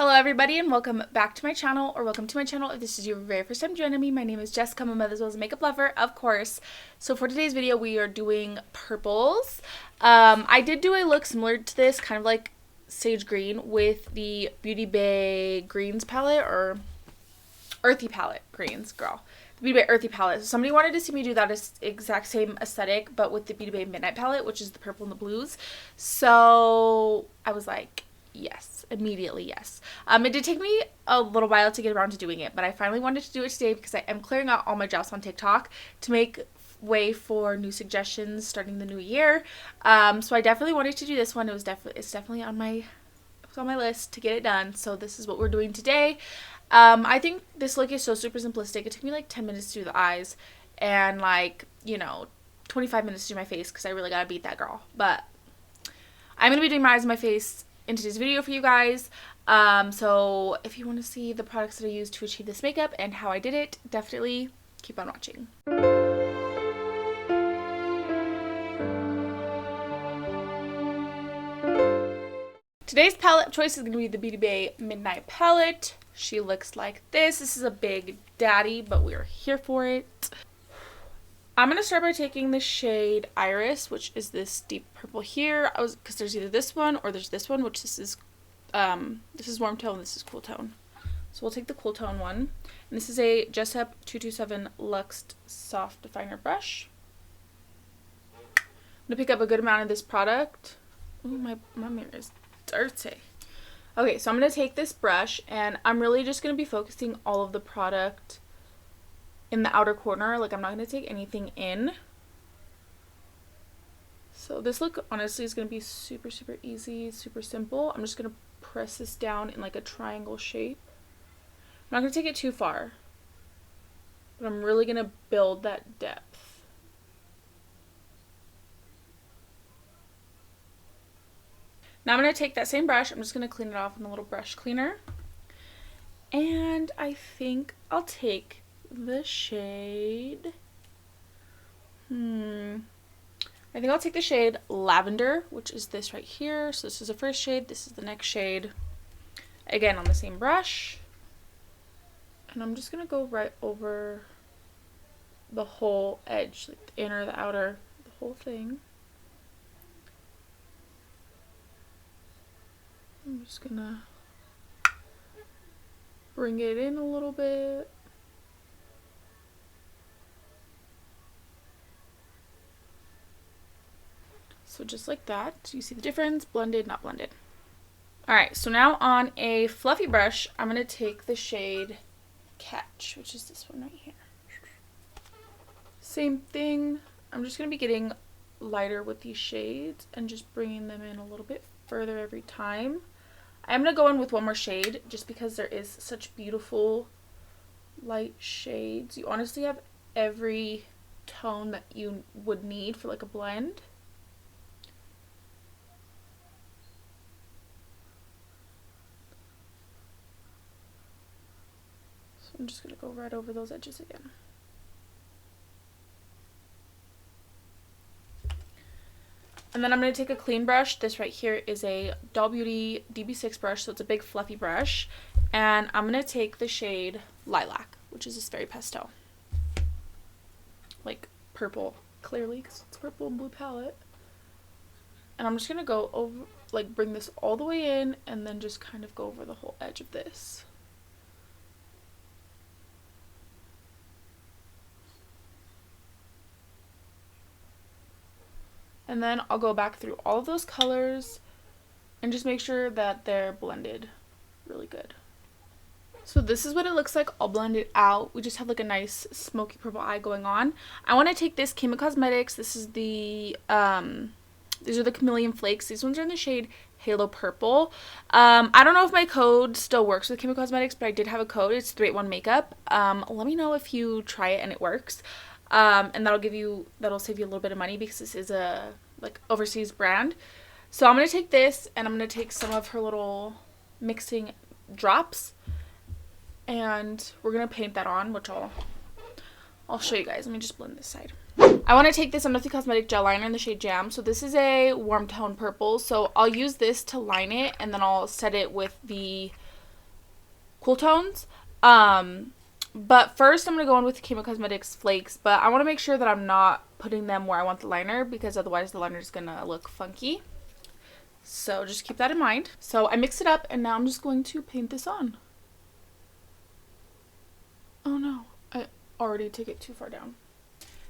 Hello everybody and welcome back to my channel, or welcome to my channel if this is your very first time joining me. My name is Jess, Camo as well as a makeup lover, of course. So for today's video we are doing purples. I did do a look similar to this, kind of like sage green, with the Beauty Bay Greens palette, or Earthy palette, greens, girl. The Beauty Bay Earthy palette. So somebody wanted to see me do that exact same aesthetic, but with the Beauty Bay Midnight palette, which is the purple and the blues. So I was like, yes, immediately yes. It did take me a little while to get around to doing it, but I finally wanted to do it today because I am clearing out all my drafts on TikTok to make way for new suggestions starting the new year. So I definitely wanted to do this one. It's definitely on my list to get it done. So this is what we're doing today. I think this look is so super simplistic. It took me like 10 minutes to do the eyes and 25 minutes to do my face because I really gotta beat that girl. But I'm gonna be doing my eyes and my face in today's video for you guys. So if you want to see the products that I used to achieve this makeup and how I did it, definitely keep on watching. Today's palette choice is going to be the Beauty Bay Midnight palette. She looks like this. This is a big daddy, but we're here for it. I'm going to start by taking the shade Iris, which is this deep purple here. Because there's either this one or there's this one, which this is warm tone, this is cool tone. So we'll take the cool tone one. And this is a Jessup 227 Luxe Soft Definer Brush. I'm going to pick up a good amount of this product. Ooh, my mirror is dirty. Okay, so I'm going to take this brush and I'm really just going to be focusing all of the product in the outer corner. Like, I'm not going to take anything in. So this look honestly is going to be super easy, super simple. I'm just going to press this down in like a triangle shape. I'm not going to take it too far, but I'm really going to build that depth. Now I'm going to take that same brush. I'm just going to clean it off in a little brush cleaner. And I think I'll take the shade, I think I'll take the shade Lavender, which is this right here. So this is the first shade, this is the next shade. Again, on the same brush. And I'm just going to go right over the whole edge, like the inner, the outer, the whole thing. I'm just going to bring it in a little bit. So just like that. Do you see the difference? Blended, not blended. Alright, so now on a fluffy brush, I'm going to take the shade Catch, which is this one right here. Same thing. I'm just going to be getting lighter with these shades and just bringing them in a little bit further every time. I'm going to go in with one more shade just because there is such beautiful light shades. You honestly have every tone that you would need for like a blend. I'm just going to go right over those edges again. And then I'm going to take a clean brush. This right here is a Doll Beauty DB6 brush, so it's a big fluffy brush. And I'm going to take the shade Lilac, which is this very pastel. Like purple, clearly, because it's a purple and blue palette. And I'm just going to go over, like bring this all the way in and then just kind of go over the whole edge of this. And then I'll go back through all of those colors and just make sure that they're blended really good. So this is what it looks like all blended out. We just have like a nice smoky purple eye going on. I want to take this Camo Cosmetics. This is the, these are the Chameleon Flakes. These ones are in the shade Halo Purple. I don't know if my code still works with Camo Cosmetics, but I did have a code. It's 381 makeup. Let me know if you try it and it works. And that'll save you a little bit of money because this is a like overseas brand. So I'm going to take this and I'm going to take some of her little mixing drops and we're going to paint that on, which I'll show you guys. Let me just blend this side. I want to take this Unearthly Cosmetic Gel Liner in the shade Jam. So this is a warm tone purple. So I'll use this to line it and then I'll set it with the cool tones. But first I'm going to go in with Camo Cosmetics Flakes, but I want to make sure that I'm not putting them where I want the liner, because otherwise the liner is going to look funky. So just keep that in mind. So I mix it up, and now I'm just going to paint this on. Oh no, I already took it too far down.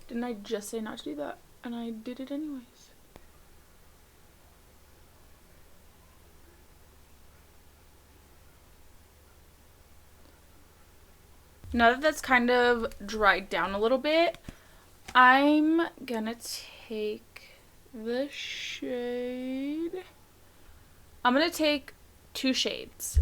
Didn't I just say not to do that? And I did it anyways. Now that that's kind of dried down a little bit, I'm gonna take the shade. I'm gonna take two shades.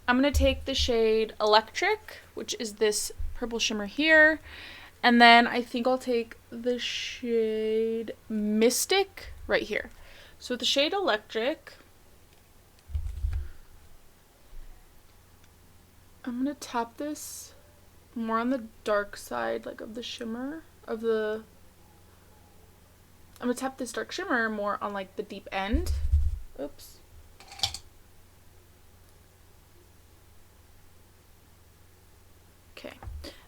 I'm gonna take the shade Electric, which is this purple shimmer here. And then I think I'll take the shade Mystic right here. So with the shade Electric, I'm gonna tap this more on the dark side, like of the shimmer of the. I'm gonna tap this dark shimmer more on like the deep end. Oops. Okay.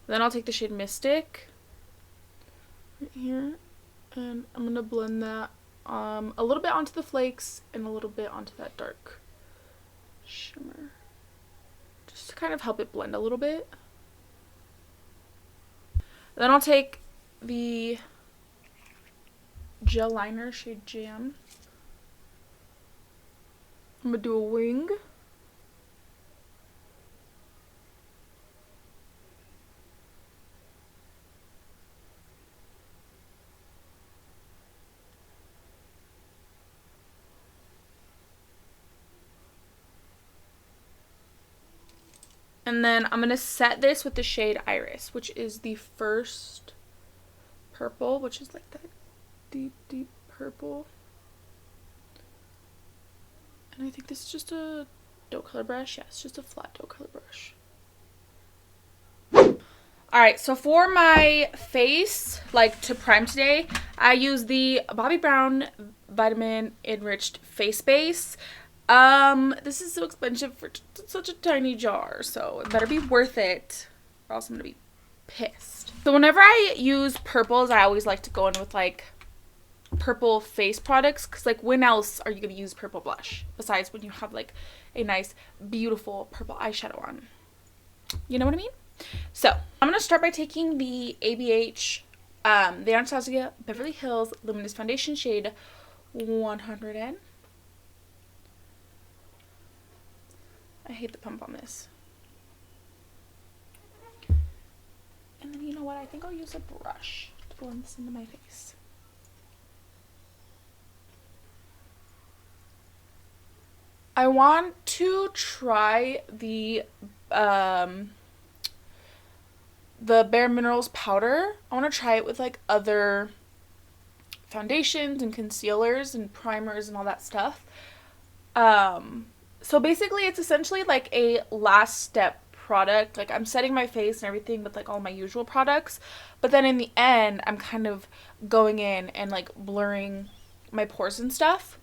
Then I'll take the shade Mystic right here, and I'm gonna blend that a little bit onto the flakes and a little bit onto that dark shimmer, just to kind of help it blend a little bit. Then I'll take the gel liner shade Jam. I'm gonna do a wing. And then I'm going to set this with the shade Iris, which is the first purple, which is like that deep, deep purple. And I think this is just a doe color brush. Yeah, it's just a flat doe color brush. Alright, so for my face, like to prime today, I use the Bobbi Brown Vitamin Enriched Face Base. This is so expensive for such a tiny jar, so it better be worth it, or else I'm gonna be pissed. So whenever I use purples, I always like to go in with like purple face products, because like when else are you gonna use purple blush besides when you have like a nice beautiful purple eyeshadow on? You know what I mean? So I'm gonna start by taking the ABH the Anastasia Beverly Hills Luminous Foundation shade 100N. I hate the pump on this. And then you know what? I think I'll use a brush to blend this into my face. I want to try the Bare Minerals powder. I want to try it with like other foundations and concealers and primers and all that stuff. So basically it's essentially like a last step product. Like I'm setting my face and everything with like all my usual products, but then in the end I'm kind of going in and like blurring my pores and stuff.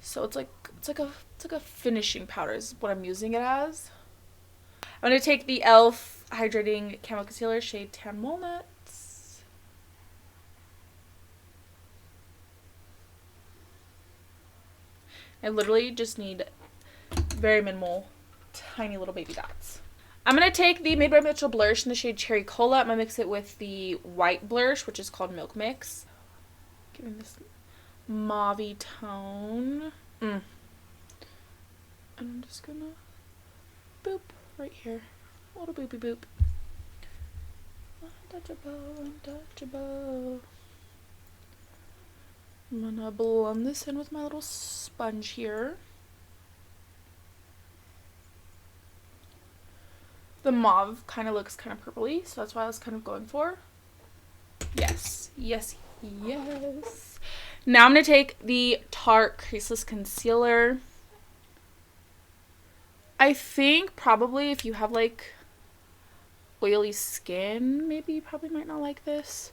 So it's like a finishing powder is what I'm using it as. I'm going to take the e.l.f. Hydrating Camo Concealer shade Tan Walnut. I literally just need very minimal, tiny little baby dots. I'm going to take the Made by Mitchell Blursh in the shade Cherry Cola. I'm going to mix it with the white Blursh, which is called Milk Mix. Giving this mauve-y tone. And I'm just going to boop right here. A little boopy boop. Untouchable, untouchable. I'm gonna blend this in with my little sponge here. The mauve kind of looks kind of purpley, so that's what I was kind of going for. Yes, yes, yes. Now I'm gonna take the Tarte Creaseless Concealer. I think probably if you have like oily skin, maybe you probably might not like this.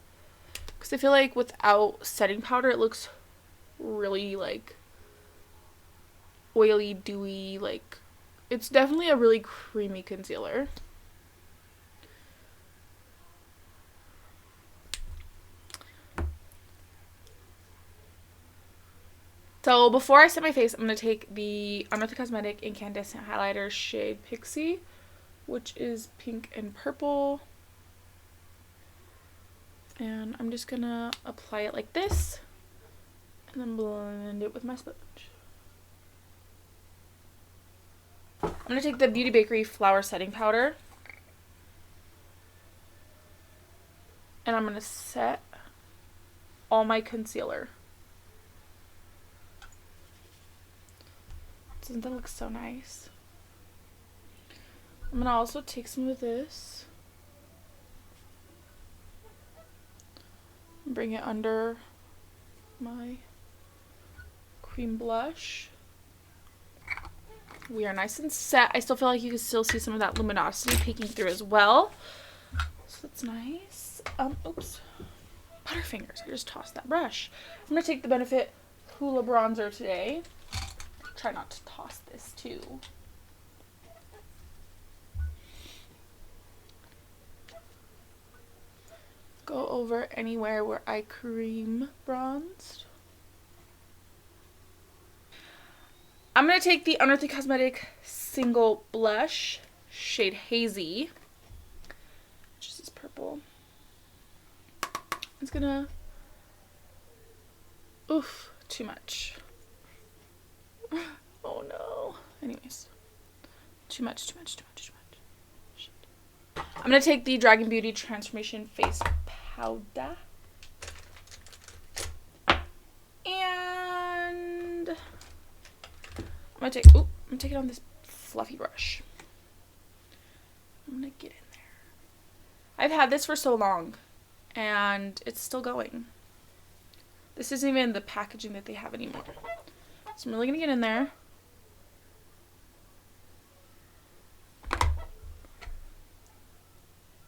Because I feel like without setting powder, it looks really, like, oily, dewy, like, It's definitely a really creamy concealer. So before I set my face, I'm going to take the Unearthly Cosmetics Incandescent Highlighter shade Pixie, which is pink and purple. And I'm just going to apply it like this, and then blend it with my sponge. I'm going to take the Beauty Bakerie Flour Setting Powder, and I'm going to set all my concealer. Doesn't that look so nice? I'm going to also take some of this, bring it under my cream blush. We are nice and set. I still feel like you can still see some of that luminosity peeking through as well. So that's nice. Oops. Butterfingers. I just tossed that brush. I'm going to take the Benefit Hoola bronzer today. Try not to toss this too. Go over anywhere where I cream bronzed. I'm going to take the Unearthly Cosmetics Single Blush, shade Hazy, which is this purple. It's going to, oof, too much. Oh no. Anyways, too much. Shit. I'm going to take the Dragun Beauty TRANSformation Face Powder. And I'm gonna take it on this fluffy brush. I'm gonna get in there. I've had this for so long, and it's still going. This isn't even the packaging that they have anymore. So I'm really gonna get in there.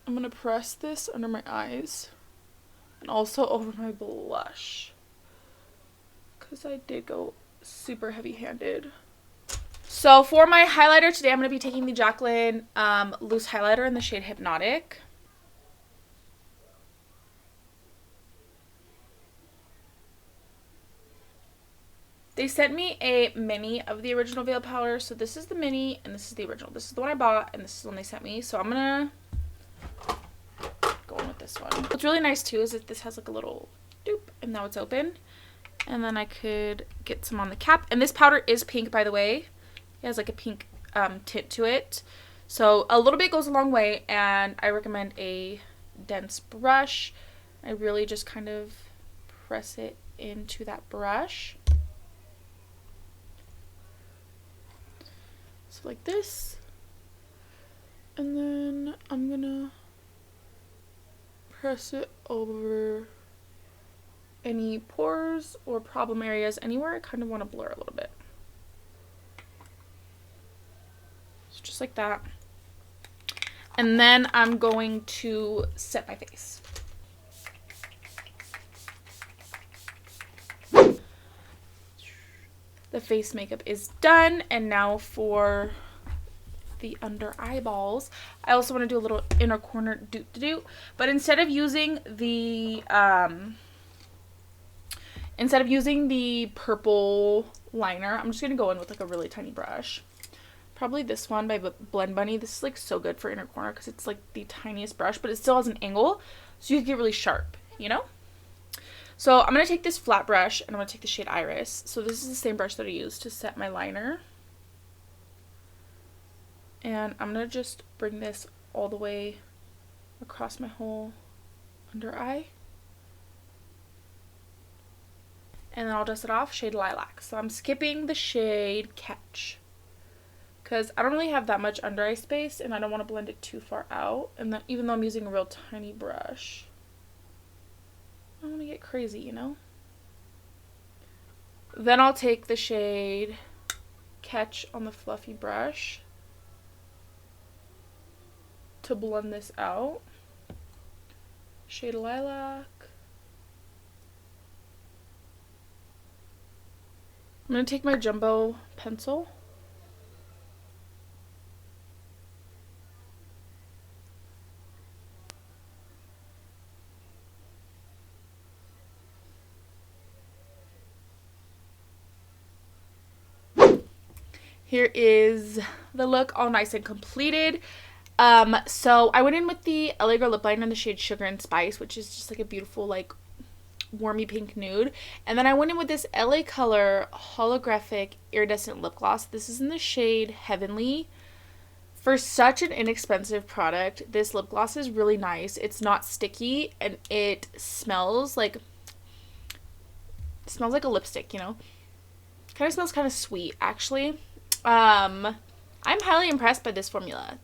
I'm gonna press this under my eyes and also over my blush, because I did go super heavy-handed. So for my highlighter today, I'm going to be taking the Jaclyn loose highlighter in the shade Hypnotic. They sent me a mini of the original Veil Powder. So this is the mini and this is the original. This is the one I bought and this is the one they sent me. So I'm going to go in with this one. What's really nice too is that this has like a little doop and now it's open. And then I could get some on the cap. And this powder is pink, by the way. It has like a pink tint to it. So a little bit goes a long way, and I recommend a dense brush. I really just kind of press it into that brush. So like this. And then I'm gonna press it over any pores or problem areas, anywhere I kind of want to blur a little bit. So just like that. And then I'm going to set my face. The face makeup is done, and now for the under eyeballs. I also want to do a little inner corner doot, but instead of using the purple liner, I'm just gonna go in with like a really tiny brush. Probably this one by Blend Bunny. This is like so good for inner corner because it's like the tiniest brush, but it still has an angle, so you can get really sharp, you know? So I'm going to take this flat brush and I'm going to take the shade Iris. So this is the same brush that I used to set my liner. And I'm going to just bring this all the way across my whole under eye. And then I'll dust it off, shade Lilac. So I'm skipping the shade Catch, because I don't really have that much under eye space and I don't want to blend it too far out. And then even though I'm using a real tiny brush, I don't want to get crazy, you know? Then I'll take the shade Catch on the fluffy brush to blend this out. Shade Lilac. I'm going to take my jumbo pencil Here is the look all nice and completed. So I went in with the LA Girl lip liner in the shade Sugar and Spice, which is just like a beautiful like warmy pink nude. And then I went in with this LA Color holographic iridescent lip gloss. This is in the shade Heavenly. For such an inexpensive product, this lip gloss is really nice. It's not sticky and it smells like a lipstick, you know. Kind of smells kind of sweet actually. I'm highly impressed by this formula.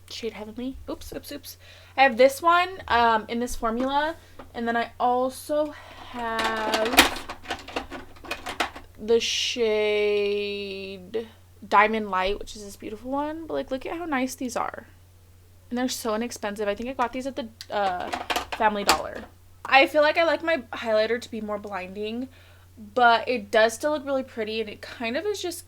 Shade Heavenly. Oops. I have this one in this formula, and then I also have the shade Diamond Light, which is this beautiful one. But like, look at how nice these are, and they're so inexpensive. I think I got these at the Family Dollar. I feel like I like my highlighter to be more blinding, but it does still look really pretty, and it kind of is just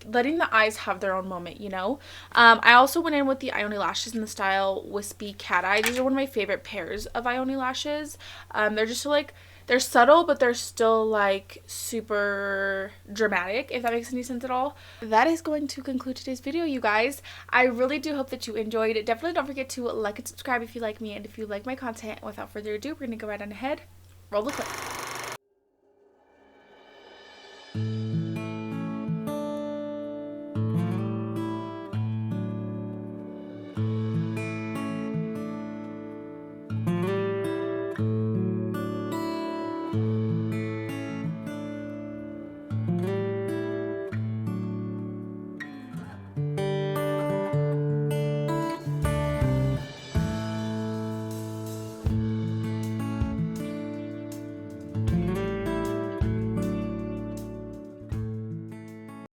letting the eyes have their own moment, you know. I also went in with the IONI Lashes in the style Wispy Cat Eye. These are one of my favorite pairs of IONI lashes. They're just so, like, they're subtle, but they're still like super dramatic, if that makes any sense at all. That is going to conclude today's video, you guys. I really do hope that you enjoyed it. Definitely don't forget to like and subscribe if you like me and if you like my content. And without further ado, we're gonna go right on ahead. Roll the clip.